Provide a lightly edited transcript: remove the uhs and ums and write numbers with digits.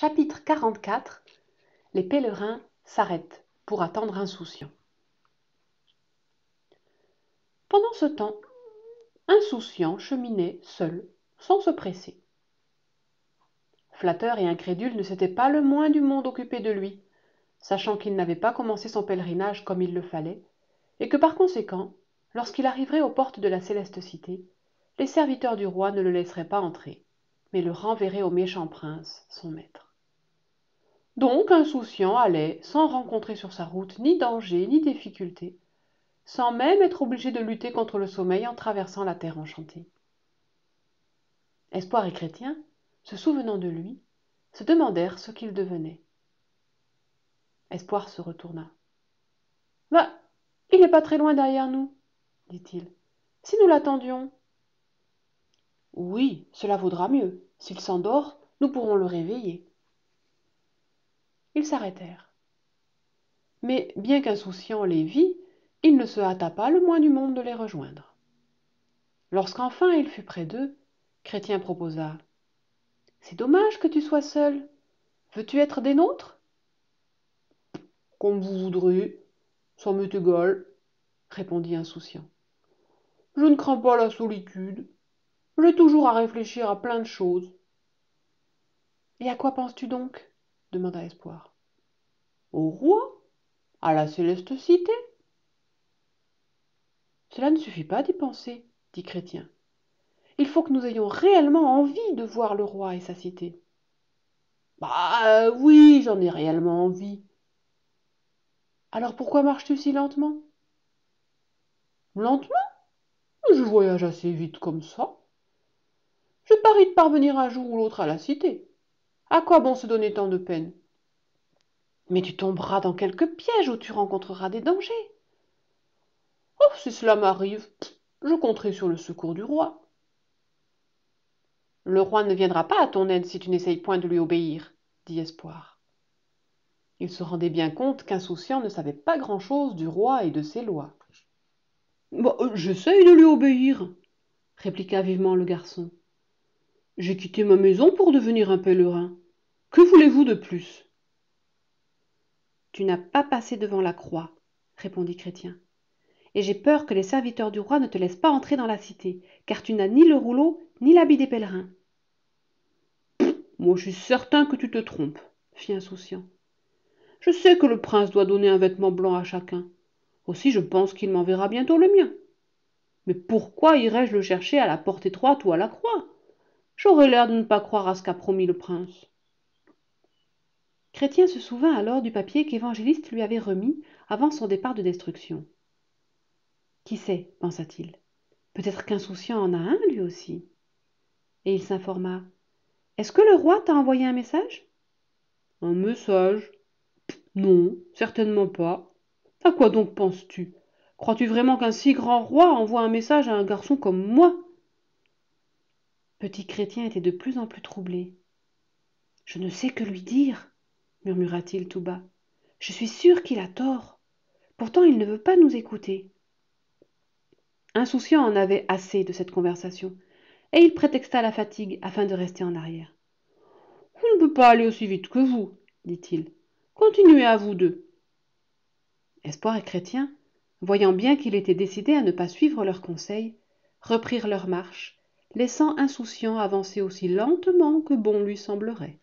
Chapitre 44. Les pèlerins s'arrêtent pour attendre Insouciant. Pendant ce temps, Insouciant cheminait seul, sans se presser. Flatteur et incrédule ne s'étaient pas le moins du monde occupés de lui, sachant qu'il n'avait pas commencé son pèlerinage comme il le fallait, et que par conséquent, lorsqu'il arriverait aux portes de la céleste cité, les serviteurs du roi ne le laisseraient pas entrer, mais le renverraient au méchant prince, son maître. Donc Insouciant allait sans rencontrer sur sa route ni danger ni difficulté, sans même être obligé de lutter contre le sommeil en traversant la terre enchantée. Espoir et Chrétien, se souvenant de lui, se demandèrent ce qu'il devenait. Espoir se retourna. « Bah, il n'est pas très loin derrière nous, dit-il. Si nous l'attendions. »« Oui, cela vaudra mieux. S'il s'endort, nous pourrons le réveiller. » Ils s'arrêtèrent. Mais bien qu'Insouciant les vit, il ne se hâta pas le moins du monde de les rejoindre. Lorsqu'enfin il fut près d'eux, Chrétien proposa. « C'est dommage que tu sois seul. Veux-tu être des nôtres ?»« Comme vous voudrez, ça m'est égal, » répondit Insouciant. « Je ne crains pas la solitude. J'ai toujours à réfléchir à plein de choses. »« Et à quoi penses-tu donc ?» demanda Espoir. « Au roi, à la céleste cité. »« Cela ne suffit pas d'y penser, » dit Chrétien. « Il faut que nous ayons réellement envie de voir le roi et sa cité. »« Bah oui, j'en ai réellement envie. »« Alors pourquoi marches-tu si lentement ?»« Lentement ? Je voyage assez vite comme ça. Je parie de parvenir un jour ou l'autre à la cité. À quoi bon se donner tant de peine ? Mais tu tomberas dans quelque piège où tu rencontreras des dangers. »« Oh, si cela m'arrive, je compterai sur le secours du roi. »« Le roi ne viendra pas à ton aide si tu n'essayes point de lui obéir, » dit Espoir. Il se rendait bien compte qu'Insouciant ne savait pas grand-chose du roi et de ses lois. « Bah, j'essaye de lui obéir, » répliqua vivement le garçon. « J'ai quitté ma maison pour devenir un pèlerin. Que voulez-vous de plus ?»« Tu n'as pas passé devant la croix, » répondit Chrétien. « Et j'ai peur que les serviteurs du roi ne te laissent pas entrer dans la cité, car tu n'as ni le rouleau, ni l'habit des pèlerins. »« Moi, je suis certain que tu te trompes, » fit Insouciant. « Je sais que le prince doit donner un vêtement blanc à chacun. Aussi, je pense qu'il m'enverra bientôt le mien. Mais pourquoi irais-je le chercher à la porte étroite ou à la croix ? J'aurais l'air de ne pas croire à ce qu'a promis le prince. » Chrétien se souvint alors du papier qu'Évangéliste lui avait remis avant son départ de destruction. Qui sait, pensa-t-il, peut-être qu'Insouciant en a un lui aussi. Et il s'informa. Est-ce que le roi t'a envoyé un message ? Un message ? Non, certainement pas. À quoi donc penses-tu ? Crois-tu vraiment qu'un si grand roi envoie un message à un garçon comme moi ? Petit Chrétien était de plus en plus troublé. Je ne sais que lui dire, murmura-t-il tout bas. Je suis sûr qu'il a tort. Pourtant il ne veut pas nous écouter. Insouciant en avait assez de cette conversation, et il prétexta la fatigue afin de rester en arrière. On ne peut pas aller aussi vite que vous, dit-il. Continuez à vous deux. Espoir et Chrétien, voyant bien qu'il était décidé à ne pas suivre leurs conseils, reprirent leur marche, laissant Insouciant avancer aussi lentement que bon lui semblerait.